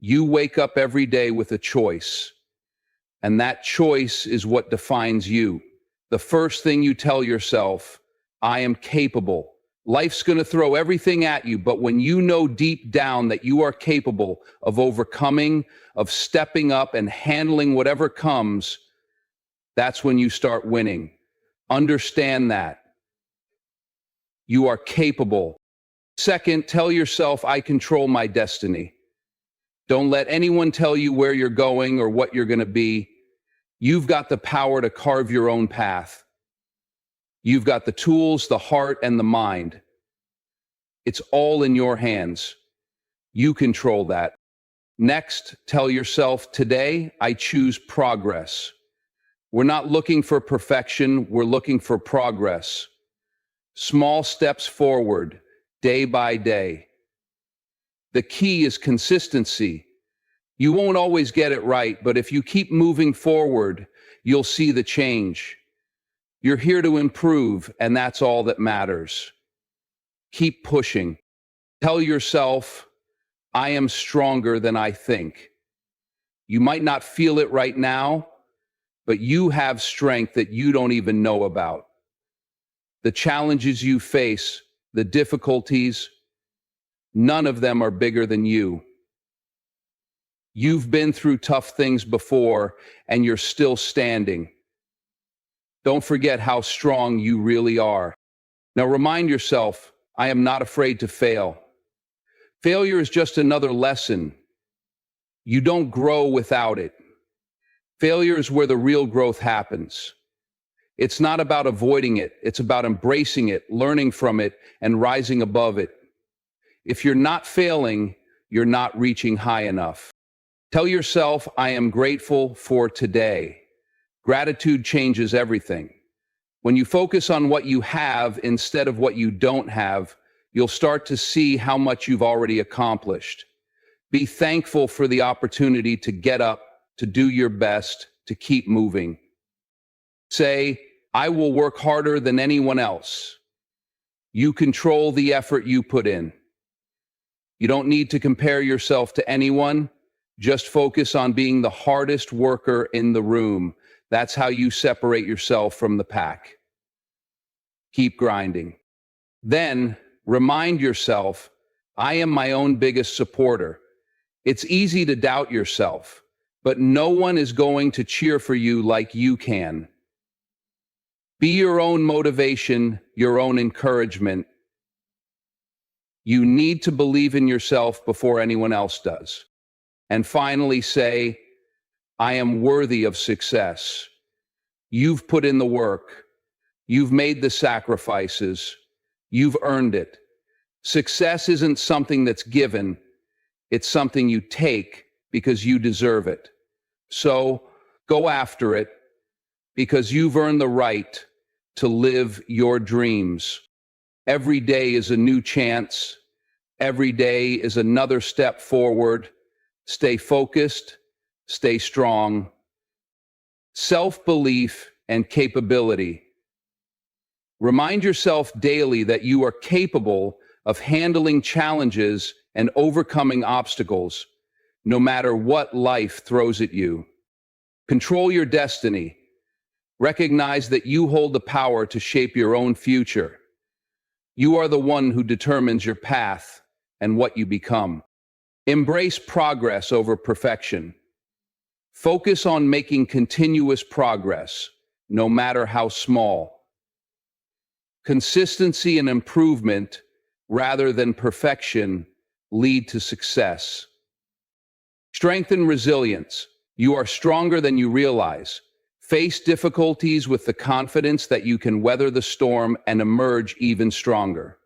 You wake up every day with a choice, and that choice is what defines you. The first thing you tell yourself, I am capable. Life's going to throw everything at you, but when you know deep down that you are capable of overcoming, of stepping up and handling whatever comes, that's when you start winning. Understand that. You are capable. Second, tell yourself, I control my destiny. Don't let anyone tell you where you're going or what you're going to be. You've got the power to carve your own path. You've got the tools, the heart, and the mind. It's all in your hands. You control that. Next, tell yourself, today I choose progress. We're not looking for perfection, we're looking for progress. Small steps forward, day by day. The key is consistency. You won't always get it right, but if you keep moving forward, you'll see the change. You're here to improve, and that's all that matters. Keep pushing. Tell yourself, I am stronger than I think. You might not feel it right now, but you have strength that you don't even know about. The challenges you face, the difficulties, none of them are bigger than you. You've been through tough things before, and you're still standing. Don't forget how strong you really are. Now remind yourself, I am not afraid to fail. Failure is just another lesson. You don't grow without it. Failure is where the real growth happens. It's not about avoiding it. It's about embracing it, learning from it, and rising above it. If you're not failing, you're not reaching high enough. Tell yourself, I am grateful for today. Gratitude changes everything. When you focus on what you have instead of what you don't have, you'll start to see how much you've already accomplished. Be thankful for the opportunity to get up, to do your best, to keep moving. Say, I will work harder than anyone else. You control the effort you put in. You don't need to compare yourself to anyone. Just focus on being the hardest worker in the room. That's how you separate yourself from the pack. Keep grinding. Then, remind yourself, I am my own biggest supporter. It's easy to doubt yourself, but no one is going to cheer for you like you can. Be your own motivation, your own encouragement. You need to believe in yourself before anyone else does. And finally say, I am worthy of success. You've put in the work. You've made the sacrifices. You've earned it. Success isn't something that's given. It's something you take because you deserve it. So go after it because you've earned the right to live your dreams. Every day is a new chance. Every day is another step forward. Stay focused, stay strong. Self-belief and capability. Remind yourself daily that you are capable of handling challenges and overcoming obstacles, no matter what life throws at you. Control your destiny. Recognize that you hold the power to shape your own future. You are the one who determines your path and what you become. Embrace progress over perfection. Focus on making continuous progress, no matter how small. Consistency and improvement, rather than perfection, lead to success. Strength and resilience. You are stronger than you realize. Face difficulties with the confidence that you can weather the storm and emerge even stronger.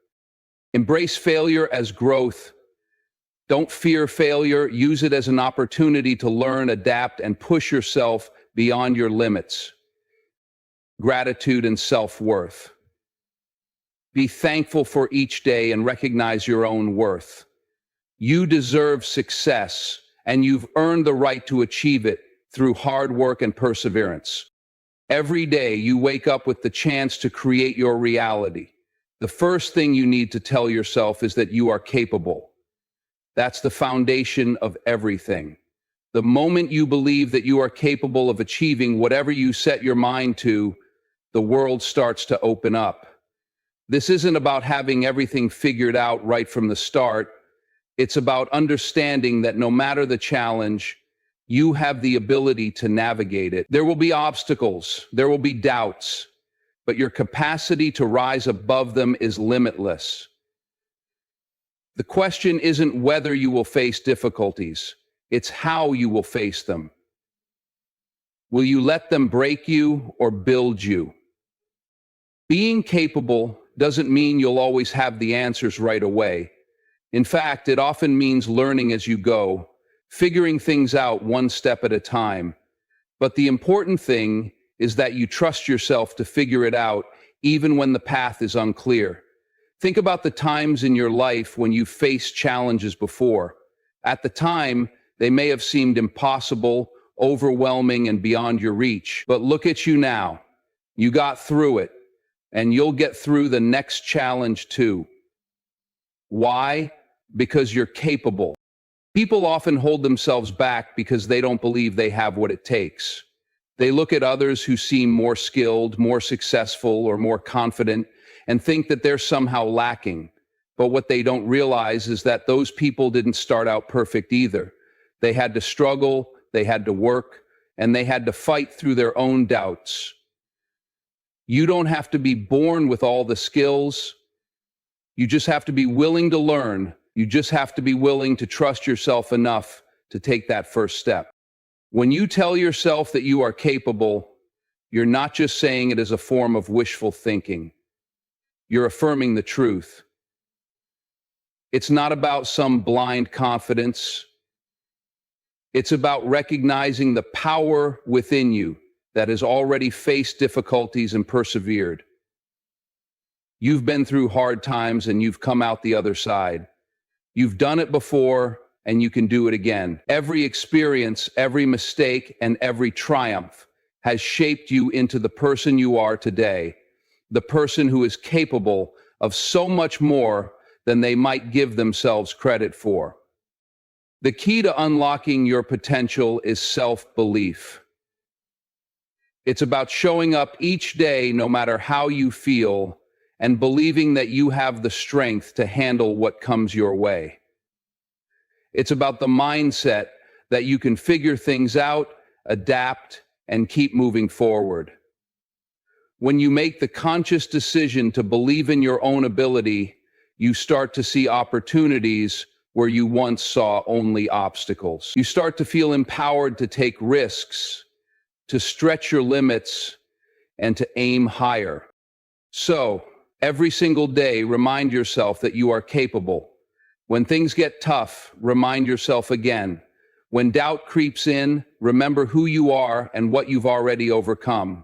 Embrace failure as growth. Don't fear failure. Use it as an opportunity to learn, adapt, and push yourself beyond your limits. Gratitude and self-worth. Be thankful for each day and recognize your own worth. You deserve success, and you've earned the right to achieve it through hard work and perseverance. Every day you wake up with the chance to create your reality. The first thing you need to tell yourself is that you are capable. That's the foundation of everything. The moment you believe that you are capable of achieving whatever you set your mind to, the world starts to open up. This isn't about having everything figured out right from the start. It's about understanding that no matter the challenge, you have the ability to navigate it. There will be obstacles, there will be doubts, but your capacity to rise above them is limitless. The question isn't whether you will face difficulties, it's how you will face them. Will you let them break you or build you? Being capable doesn't mean you'll always have the answers right away. In fact, it often means learning as you go, figuring things out one step at a time. But the important thing is that you trust yourself to figure it out, even when the path is unclear. Think about the times in your life when you faced challenges before. At the time, they may have seemed impossible, overwhelming, and beyond your reach. But look at you now. You got through it, and you'll get through the next challenge too. Why? Because you're capable. People often hold themselves back because they don't believe they have what it takes. They look at others who seem more skilled, more successful, or more confident, and think that they're somehow lacking. But what they don't realize is that those people didn't start out perfect either. They had to struggle, they had to work, and they had to fight through their own doubts. You don't have to be born with all the skills. You just have to be willing to learn. You just have to be willing to trust yourself enough to take that first step. When you tell yourself that you are capable, you're not just saying it as a form of wishful thinking. You're affirming the truth. It's not about some blind confidence. It's about recognizing the power within you that has already faced difficulties and persevered. You've been through hard times and you've come out the other side. You've done it before and you can do it again. Every experience, every mistake, and every triumph has shaped you into the person you are today, the person who is capable of so much more than they might give themselves credit for. The key to unlocking your potential is self-belief. It's about showing up each day, no matter how you feel, and believing that you have the strength to handle what comes your way. It's about the mindset that you can figure things out, adapt, and keep moving forward. When you make the conscious decision to believe in your own ability, you start to see opportunities where you once saw only obstacles. You start to feel empowered to take risks, to stretch your limits, and to aim higher. So, every single day, remind yourself that you are capable. When things get tough, remind yourself again. When doubt creeps in, remember who you are and what you've already overcome.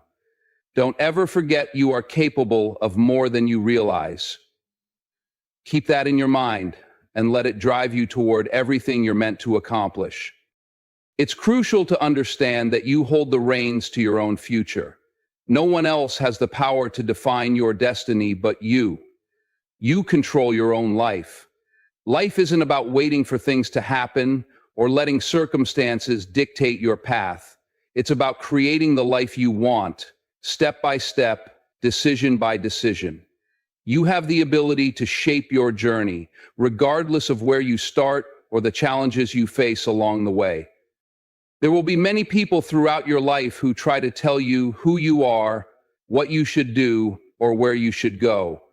Don't ever forget you are capable of more than you realize. Keep that in your mind and let it drive you toward everything you're meant to accomplish. It's crucial to understand that you hold the reins to your own future. No one else has the power to define your destiny but you. You control your own life. Life isn't about waiting for things to happen or letting circumstances dictate your path. It's about creating the life you want, step by step, decision by decision. You have the ability to shape your journey, regardless of where you start or the challenges you face along the way. There will be many people throughout your life who try to tell you who you are, what you should do, or where you should go.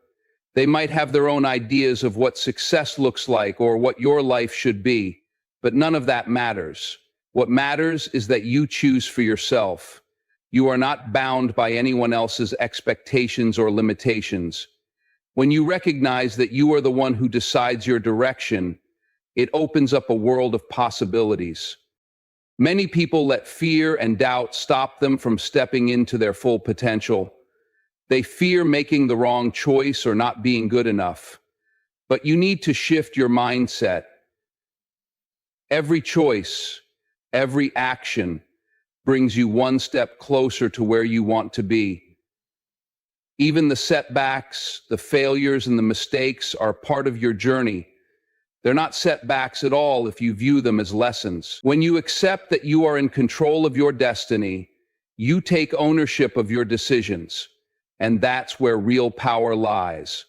They might have their own ideas of what success looks like or what your life should be, but none of that matters. What matters is that you choose for yourself. You are not bound by anyone else's expectations or limitations. When you recognize that you are the one who decides your direction, it opens up a world of possibilities. Many people let fear and doubt stop them from stepping into their full potential. They fear making the wrong choice or not being good enough. But you need to shift your mindset. Every choice, every action brings you one step closer to where you want to be. Even the setbacks, the failures, and the mistakes are part of your journey. They're not setbacks at all if you view them as lessons. When you accept that you are in control of your destiny, you take ownership of your decisions, and that's where real power lies.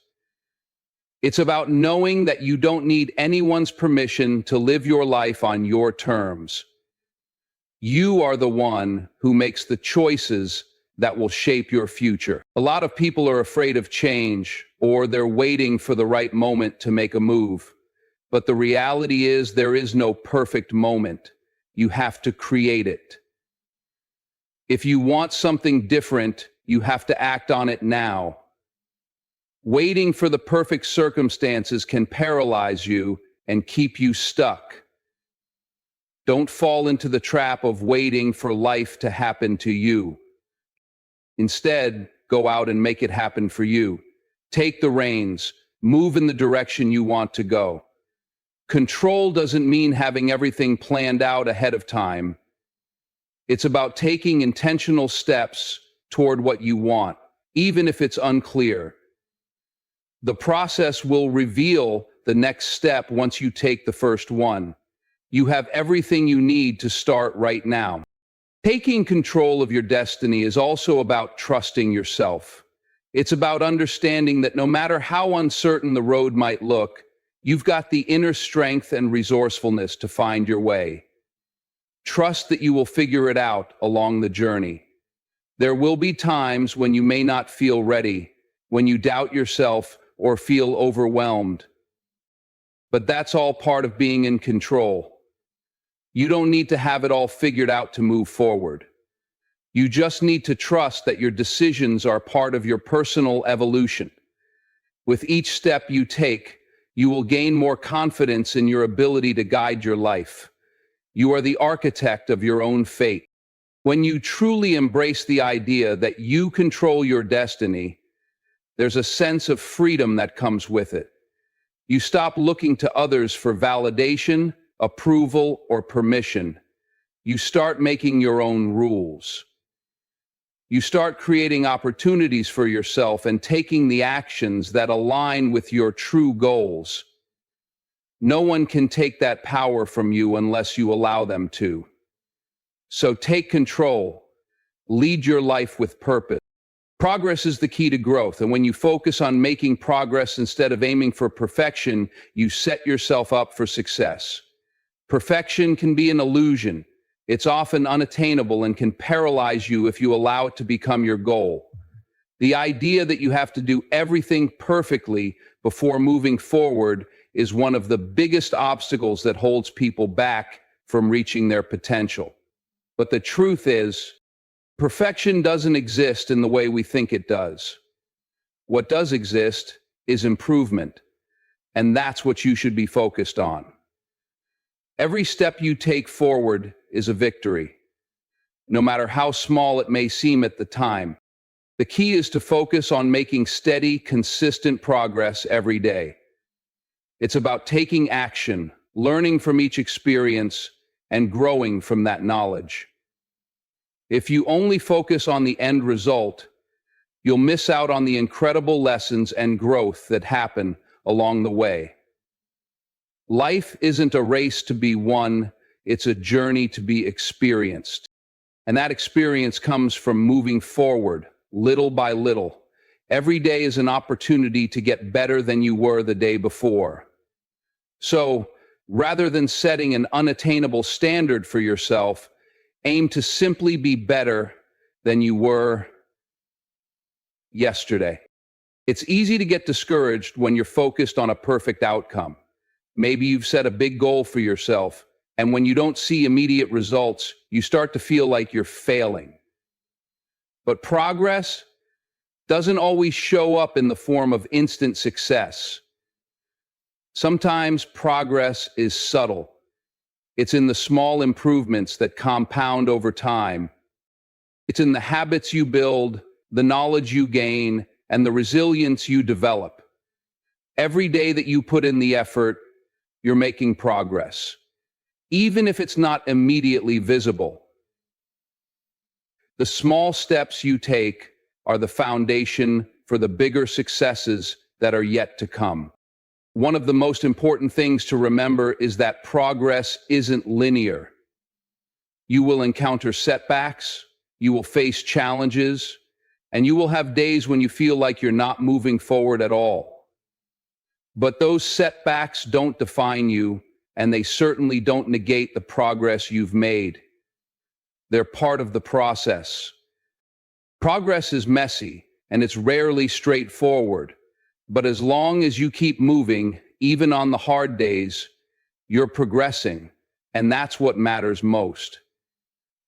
It's about knowing that you don't need anyone's permission to live your life on your terms. You are the one who makes the choices that will shape your future. A lot of people are afraid of change, or they're waiting for the right moment to make a move. But the reality is there is no perfect moment. You have to create it. If you want something different, you have to act on it now. Waiting for the perfect circumstances can paralyze you and keep you stuck. Don't fall into the trap of waiting for life to happen to you. Instead, go out and make it happen for you. Take the reins, move in the direction you want to go. Control doesn't mean having everything planned out ahead of time. It's about taking intentional steps toward what you want, even if it's unclear. The process will reveal the next step once you take the first one. You have everything you need to start right now. Taking control of your destiny is also about trusting yourself. It's about understanding that no matter how uncertain the road might look, you've got the inner strength and resourcefulness to find your way. Trust that you will figure it out along the journey. There will be times when you may not feel ready, when you doubt yourself or feel overwhelmed. But that's all part of being in control. You don't need to have it all figured out to move forward. You just need to trust that your decisions are part of your personal evolution. With each step you take, you will gain more confidence in your ability to guide your life. You are the architect of your own fate. When you truly embrace the idea that you control your destiny, there's a sense of freedom that comes with it. You stop looking to others for validation, approval, or permission. You start making your own rules. You start creating opportunities for yourself and taking the actions that align with your true goals. No one can take that power from you unless you allow them to. So take control. Lead your life with purpose. Progress is the key to growth, and when you focus on making progress instead of aiming for perfection, you set yourself up for success. Perfection can be an illusion. It's often unattainable and can paralyze you if you allow it to become your goal. The idea that you have to do everything perfectly before moving forward is one of the biggest obstacles that holds people back from reaching their potential. But the truth is, perfection doesn't exist in the way we think it does. What does exist is improvement, and that's what you should be focused on. Every step you take forward is a victory, no matter how small it may seem at the time. The key is to focus on making steady, consistent progress every day. It's about taking action, learning from each experience, and growing from that knowledge. If you only focus on the end result, you'll miss out on the incredible lessons and growth that happen along the way. Life isn't a race to be won, it's a journey to be experienced. And that experience comes from moving forward, little by little. Every day is an opportunity to get better than you were the day before. So, rather than setting an unattainable standard for yourself, aim to simply be better than you were yesterday. It's easy to get discouraged when you're focused on a perfect outcome. Maybe you've set a big goal for yourself, and when you don't see immediate results, you start to feel like you're failing. But progress doesn't always show up in the form of instant success. Sometimes progress is subtle. It's in the small improvements that compound over time. It's in the habits you build, the knowledge you gain, and the resilience you develop. Every day that you put in the effort, you're making progress, even if it's not immediately visible. The small steps you take are the foundation for the bigger successes that are yet to come. One of the most important things to remember is that progress isn't linear. You will encounter setbacks, you will face challenges, and you will have days when you feel like you're not moving forward at all. But those setbacks don't define you, and they certainly don't negate the progress you've made. They're part of the process. Progress is messy, and it's rarely straightforward. But as long as you keep moving, even on the hard days, you're progressing, and that's what matters most.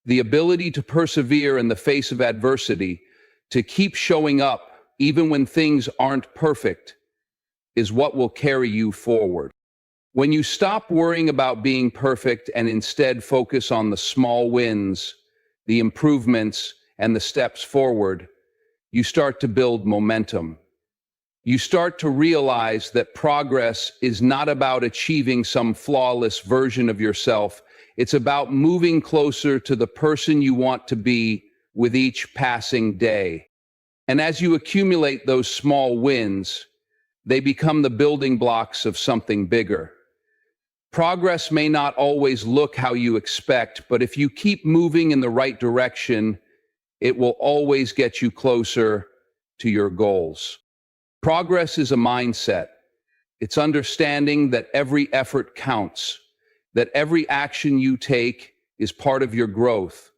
The ability to persevere in the face of adversity, to keep showing up even when things aren't perfect, is what will carry you forward. When you stop worrying about being perfect and instead focus on the small wins, the improvements, and the steps forward, you start to build momentum. You start to realize that progress is not about achieving some flawless version of yourself. It's about moving closer to the person you want to be with each passing day. And as you accumulate those small wins, they become the building blocks of something bigger. Progress may not always look how you expect, but if you keep moving in the right direction, it will always get you closer to your goals. Progress is a mindset. It's understanding that every effort counts, that every action you take is part of your growth.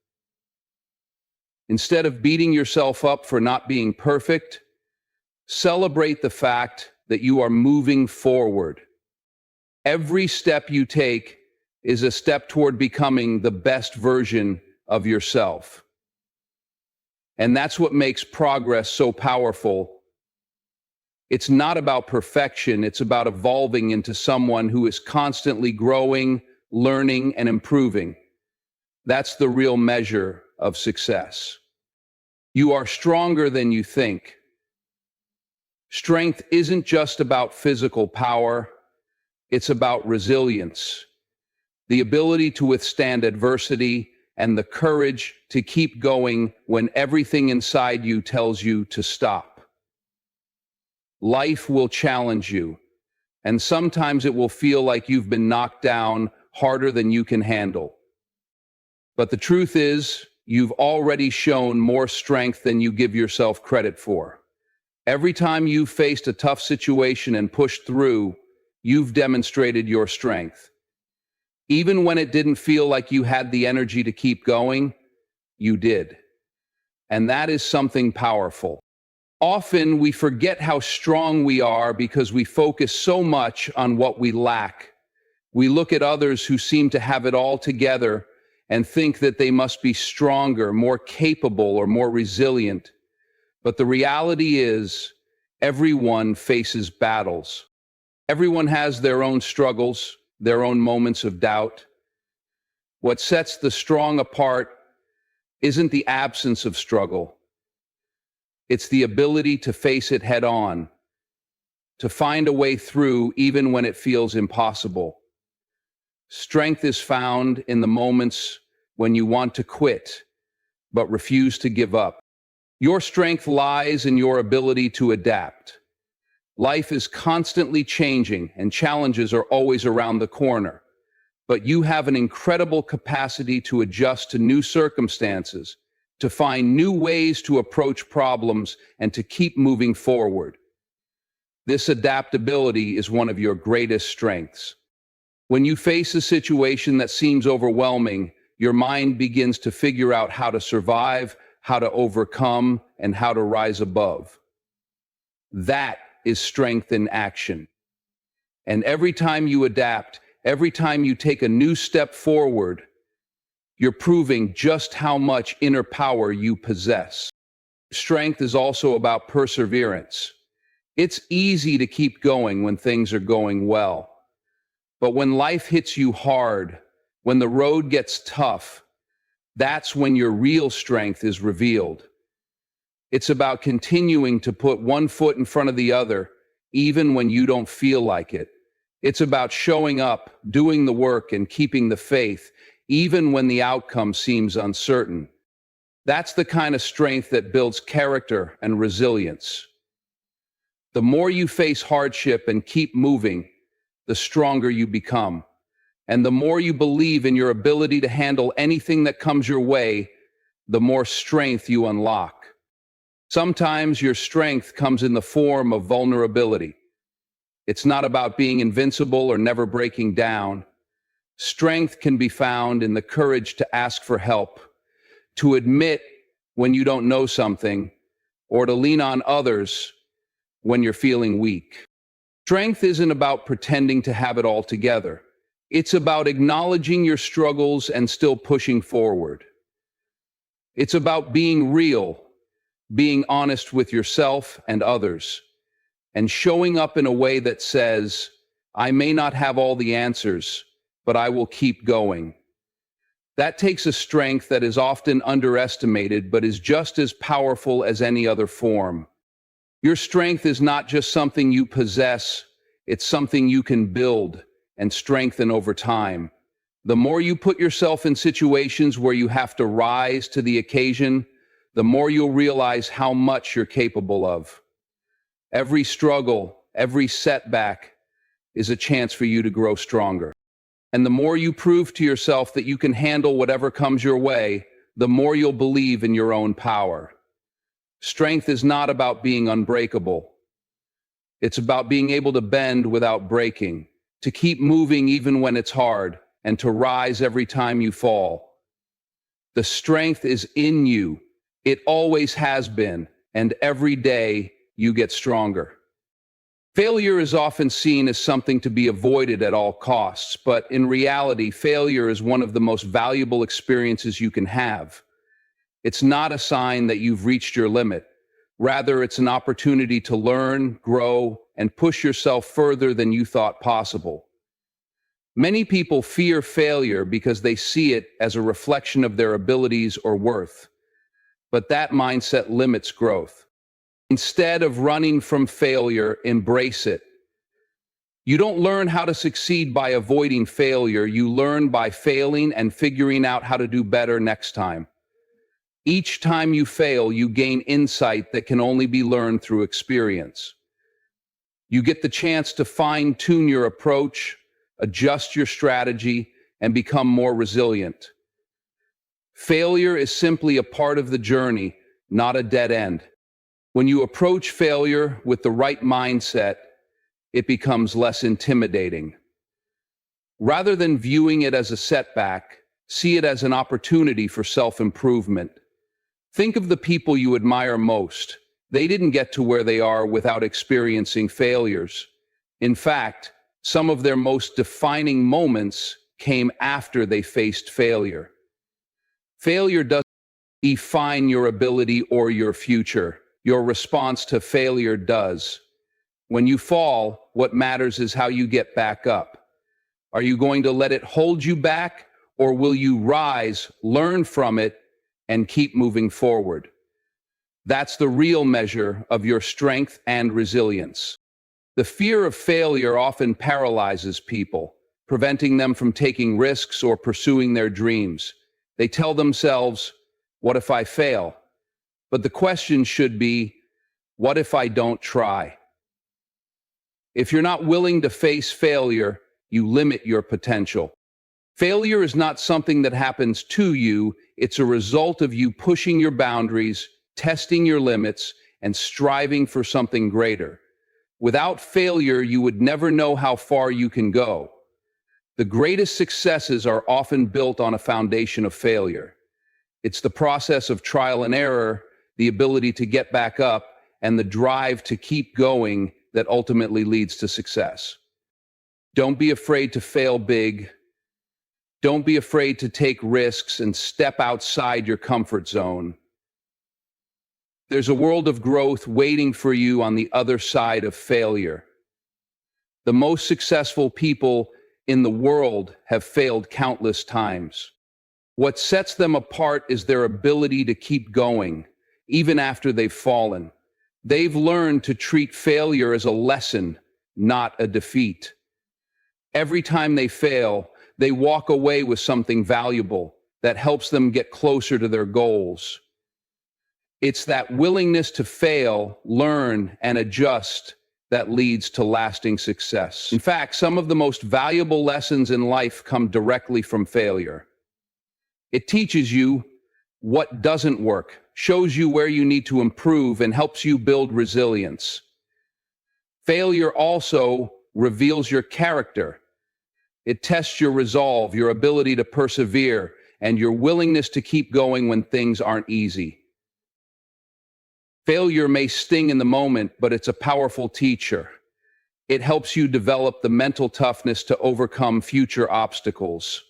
Instead of beating yourself up for not being perfect, celebrate the fact that you are moving forward. Every step you take is a step toward becoming the best version of yourself. And that's what makes progress so powerful. It's not about perfection, it's about evolving into someone who is constantly growing, learning, and improving. That's the real measure of success. You are stronger than you think. Strength isn't just about physical power, it's about resilience, the ability to withstand adversity, and the courage to keep going when everything inside you tells you to stop. Life will challenge you, and sometimes it will feel like you've been knocked down harder than you can handle. But the truth is, you've already shown more strength than you give yourself credit for. Every time you've faced a tough situation and pushed through, you've demonstrated your strength. Even when it didn't feel like you had the energy to keep going, you did. And that is something powerful. Often we forget how strong we are because we focus so much on what we lack. We look at others who seem to have it all together and think that they must be stronger, more capable, or more resilient. But the reality is, everyone faces battles. Everyone has their own struggles, their own moments of doubt. What sets the strong apart isn't the absence of struggle. It's the ability to face it head on, to find a way through even when it feels impossible. Strength is found in the moments when you want to quit, but refuse to give up. Your strength lies in your ability to adapt. Life is constantly changing and challenges are always around the corner, but you have an incredible capacity to adjust to new circumstances, to find new ways to approach problems, and to keep moving forward. This adaptability is one of your greatest strengths. When you face a situation that seems overwhelming, your mind begins to figure out how to survive, how to overcome, and how to rise above. That is strength in action. And every time you adapt, every time you take a new step forward, you're proving just how much inner power you possess. Strength is also about perseverance. It's easy to keep going when things are going well. But when life hits you hard, when the road gets tough, that's when your real strength is revealed. It's about continuing to put one foot in front of the other, even when you don't feel like it. It's about showing up, doing the work, and keeping the faith, even when the outcome seems uncertain. That's the kind of strength that builds character and resilience. The more you face hardship and keep moving, the stronger you become. And the more you believe in your ability to handle anything that comes your way, the more strength you unlock. Sometimes your strength comes in the form of vulnerability. It's not about being invincible or never breaking down. Strength can be found in the courage to ask for help, to admit when you don't know something, or to lean on others when you're feeling weak. Strength isn't about pretending to have it all together. It's about acknowledging your struggles and still pushing forward. It's about being real, being honest with yourself and others, and showing up in a way that says, I may not have all the answers, but I will keep going. That takes a strength that is often underestimated, but is just as powerful as any other form. Your strength is not just something you possess, it's something you can build and strengthen over time. The more you put yourself in situations where you have to rise to the occasion, the more you'll realize how much you're capable of. Every struggle, every setback is a chance for you to grow stronger. And the more you prove to yourself that you can handle whatever comes your way, the more you'll believe in your own power. Strength is not about being unbreakable. It's about being able to bend without breaking, to keep moving even when it's hard, and to rise every time you fall. The strength is in you. It always has been, and every day you get stronger. Failure is often seen as something to be avoided at all costs, but in reality, failure is one of the most valuable experiences you can have. It's not a sign that you've reached your limit. Rather, it's an opportunity to learn, grow, and push yourself further than you thought possible. Many people fear failure because they see it as a reflection of their abilities or worth, but that mindset limits growth. Instead of running from failure, embrace it. You don't learn how to succeed by avoiding failure. You learn by failing and figuring out how to do better next time. Each time you fail, you gain insight that can only be learned through experience. You get the chance to fine-tune your approach, adjust your strategy, and become more resilient. Failure is simply a part of the journey, not a dead end. When you approach failure with the right mindset, it becomes less intimidating. Rather than viewing it as a setback, see it as an opportunity for self-improvement. Think of the people you admire most. They didn't get to where they are without experiencing failures. In fact, some of their most defining moments came after they faced failure. Failure doesn't define your ability or your future. Your response to failure does. When you fall, what matters is how you get back up. Are you going to let it hold you back, or will you rise, learn from it, and keep moving forward? That's the real measure of your strength and resilience. The fear of failure often paralyzes people, preventing them from taking risks or pursuing their dreams. They tell themselves, "What if I fail?" But the question should be, what if I don't try? If you're not willing to face failure, you limit your potential. Failure is not something that happens to you, it's a result of you pushing your boundaries, testing your limits, and striving for something greater. Without failure, you would never know how far you can go. The greatest successes are often built on a foundation of failure. It's the process of trial and error, the ability to get back up, and the drive to keep going that ultimately leads to success. Don't be afraid to fail big. Don't be afraid to take risks and step outside your comfort zone. There's a world of growth waiting for you on the other side of failure. The most successful people in the world have failed countless times. What sets them apart is their ability to keep going, even after they've fallen. They've learned to treat failure as a lesson, not a defeat. Every time they fail, they walk away with something valuable that helps them get closer to their goals. It's that willingness to fail, learn, and adjust that leads to lasting success. In fact, some of the most valuable lessons in life come directly from failure. It teaches you what doesn't work, shows you where you need to improve, and helps you build resilience. Failure also reveals your character. It tests your resolve, your ability to persevere, and your willingness to keep going when things aren't easy. Failure may sting in the moment, but it's a powerful teacher. It helps you develop the mental toughness to overcome future obstacles.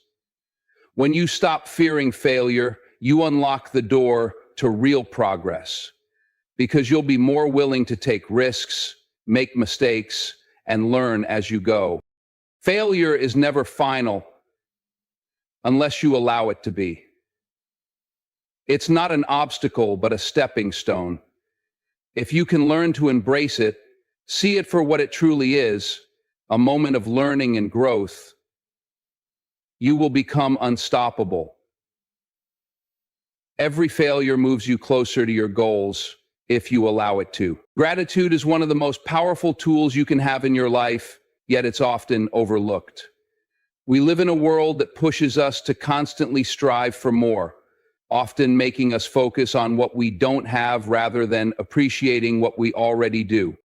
When you stop fearing failure, you unlock the door to real progress, because you'll be more willing to take risks, make mistakes, and learn as you go. Failure is never final unless you allow it to be. It's not an obstacle, but a stepping stone. If you can learn to embrace it, see it for what it truly is, a moment of learning and growth, you will become unstoppable. Every failure moves you closer to your goals if you allow it to. Gratitude is one of the most powerful tools you can have in your life, yet it's often overlooked. We live in a world that pushes us to constantly strive for more, often making us focus on what we don't have rather than appreciating what we already do.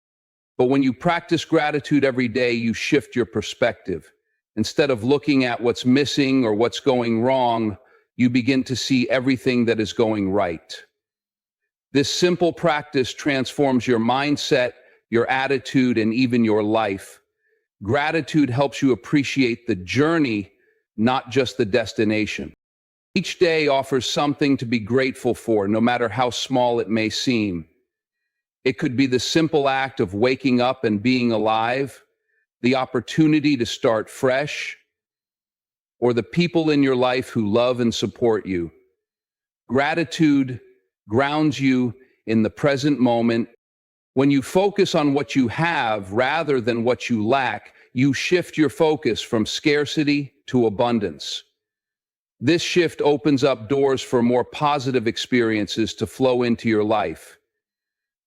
But when you practice gratitude every day, you shift your perspective. Instead of looking at what's missing or what's going wrong, you begin to see everything that is going right. This simple practice transforms your mindset, your attitude, and even your life. Gratitude helps you appreciate the journey, not just the destination. Each day offers something to be grateful for, no matter how small it may seem. It could be the simple act of waking up and being alive, the opportunity to start fresh, or the people in your life who love and support you. Gratitude grounds you in the present moment. When you focus on what you have rather than what you lack, you shift your focus from scarcity to abundance. This shift opens up doors for more positive experiences to flow into your life.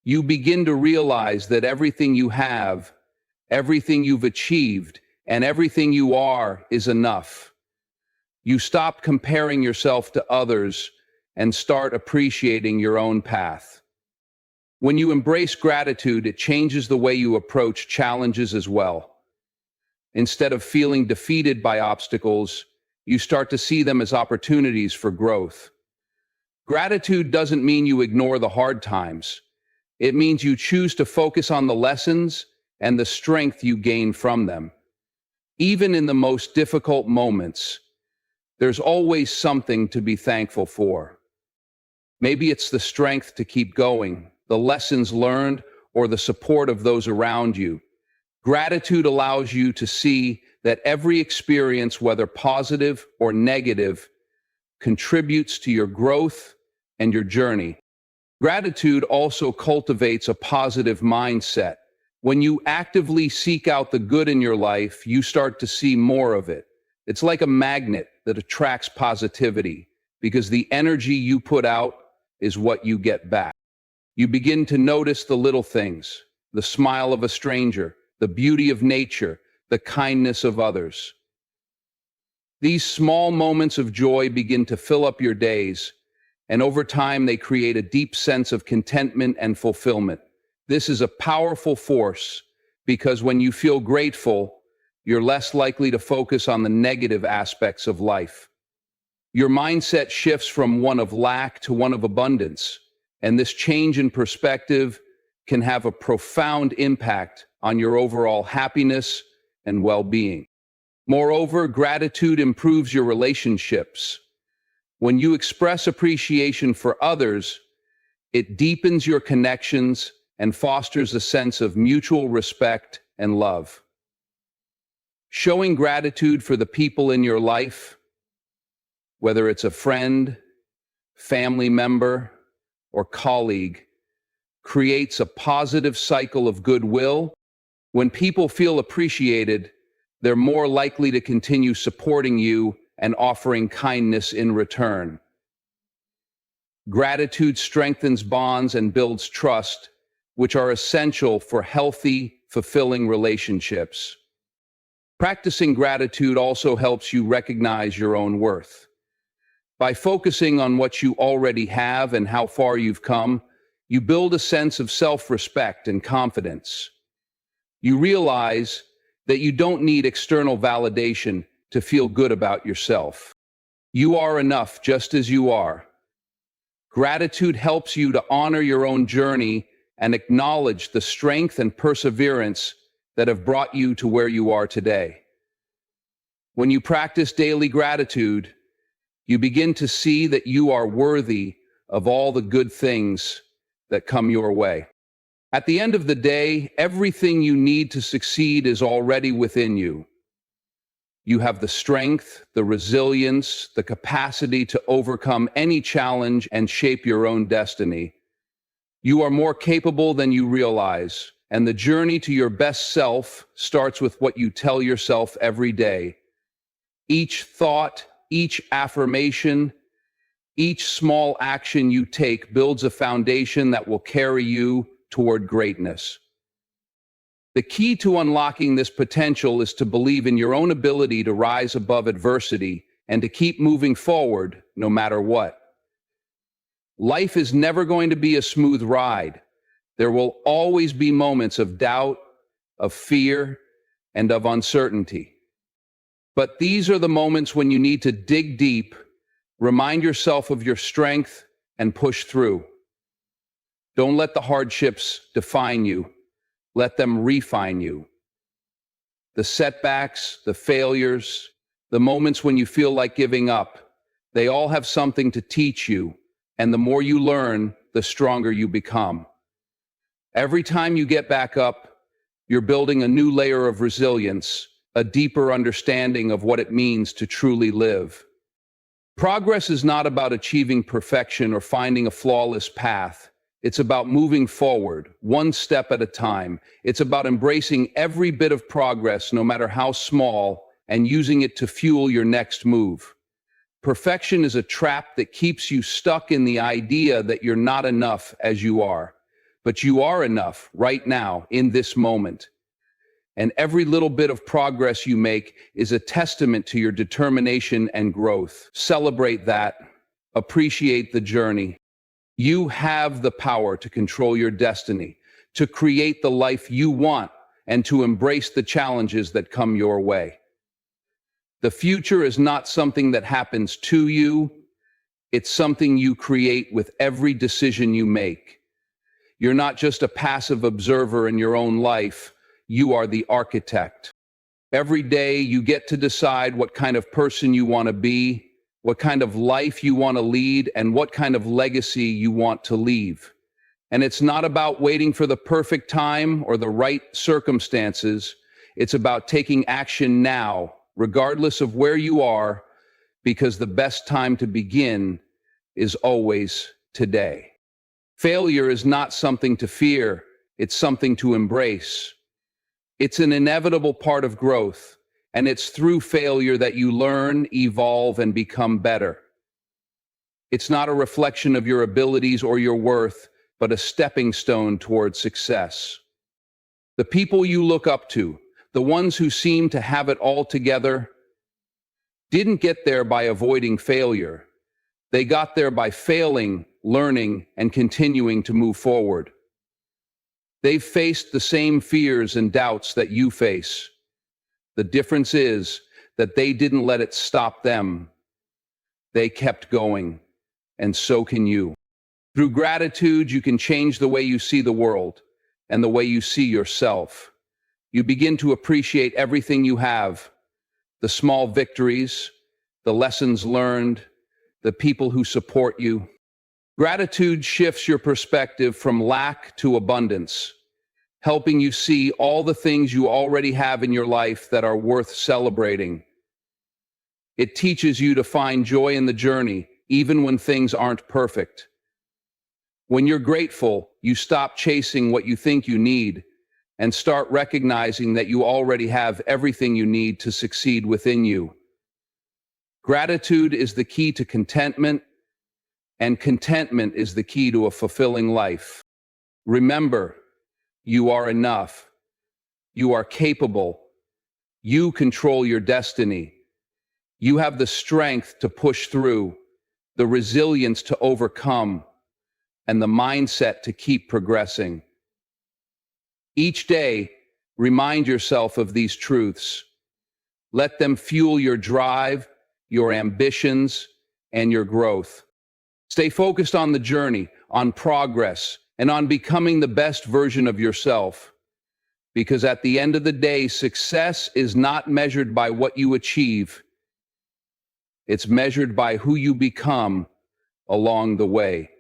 You begin to realize that everything you have, everything you've achieved, and everything you are is enough. You stop comparing yourself to others and start appreciating your own path. When you embrace gratitude, it changes the way you approach challenges as well. Instead of feeling defeated by obstacles, you start to see them as opportunities for growth. Gratitude doesn't mean you ignore the hard times. It means you choose to focus on the lessons and the strength you gain from them. Even in the most difficult moments, there's always something to be thankful for. Maybe it's the strength to keep going, the lessons learned, or the support of those around you. Gratitude allows you to see that every experience, whether positive or negative, contributes to your growth and your journey. Gratitude also cultivates a positive mindset. When you actively seek out the good in your life, you start to see more of it. It's like a magnet that attracts positivity, because the energy you put out is what you get back. You begin to notice the little things, the smile of a stranger, the beauty of nature, the kindness of others. These small moments of joy begin to fill up your days, and over time they create a deep sense of contentment and fulfillment. This is a powerful force, because when you feel grateful, you're less likely to focus on the negative aspects of life. Your mindset shifts from one of lack to one of abundance, and this change in perspective can have a profound impact on your overall happiness and well-being. Moreover, gratitude improves your relationships. When you express appreciation for others, it deepens your connections and fosters a sense of mutual respect and love. Showing gratitude for the people in your life, whether it's a friend, family member, or colleague, creates a positive cycle of goodwill. When people feel appreciated, they're more likely to continue supporting you and offering kindness in return. Gratitude strengthens bonds and builds trust, which are essential for healthy, fulfilling relationships. Practicing gratitude also helps you recognize your own worth. By focusing on what you already have and how far you've come, you build a sense of self-respect and confidence. You realize that you don't need external validation to feel good about yourself. You are enough just as you are. Gratitude helps you to honor your own journey and acknowledge the strength and perseverance that have brought you to where you are today. When you practice daily gratitude, you begin to see that you are worthy of all the good things that come your way. At the end of the day, everything you need to succeed is already within you. You have the strength, the resilience, the capacity to overcome any challenge and shape your own destiny. You are more capable than you realize, and the journey to your best self starts with what you tell yourself every day. Each thought, each affirmation, each small action you take builds a foundation that will carry you toward greatness. The key to unlocking this potential is to believe in your own ability to rise above adversity and to keep moving forward no matter what. Life is never going to be a smooth ride. There will always be moments of doubt, of fear, and of uncertainty. But these are the moments when you need to dig deep, remind yourself of your strength, and push through. Don't let the hardships define you. Let them refine you. The setbacks, the failures, the moments when you feel like giving up, they all have something to teach you, and the more you learn, the stronger you become. Every time you get back up, you're building a new layer of resilience, a deeper understanding of what it means to truly live. Progress is not about achieving perfection or finding a flawless path. It's about moving forward, one step at a time. It's about embracing every bit of progress, no matter how small, and using it to fuel your next move. Perfection is a trap that keeps you stuck in the idea that you're not enough as you are. But you are enough right now, in this moment. And every little bit of progress you make is a testament to your determination and growth. Celebrate that. Appreciate the journey. You have the power to control your destiny, to create the life you want, and to embrace the challenges that come your way. The future is not something that happens to you. It's something you create with every decision you make. You're not just a passive observer in your own life. You are the architect. Every day you get to decide what kind of person you want to be, what kind of life you want to lead, and what kind of legacy you want to leave. And it's not about waiting for the perfect time or the right circumstances. It's about taking action now, regardless of where you are, because the best time to begin is always today. Failure is not something to fear. It's something to embrace. It's an inevitable part of growth, and it's through failure that you learn, evolve, and become better. It's not a reflection of your abilities or your worth, but a stepping stone toward success. The people you look up to, the ones who seem to have it all together, didn't get there by avoiding failure. They got there by failing, learning, and continuing to move forward. They've faced the same fears and doubts that you face. The difference is that they didn't let it stop them. They kept going, and so can you. Through gratitude, you can change the way you see the world and the way you see yourself. You begin to appreciate everything you have, the small victories, the lessons learned, the people who support you. Gratitude shifts your perspective from lack to abundance, helping you see all the things you already have in your life that are worth celebrating. It teaches you to find joy in the journey, even when things aren't perfect. When you're grateful, you stop chasing what you think you need and start recognizing that you already have everything you need to succeed within you. Gratitude is the key to contentment, and contentment is the key to a fulfilling life. Remember, you are enough. You are capable. You control your destiny. You have the strength to push through, the resilience to overcome, and the mindset to keep progressing. Each day, remind yourself of these truths. Let them fuel your drive, your ambitions, and your growth. Stay focused on the journey, on progress, and on becoming the best version of yourself. Because at the end of the day, success is not measured by what you achieve. It's measured by who you become along the way.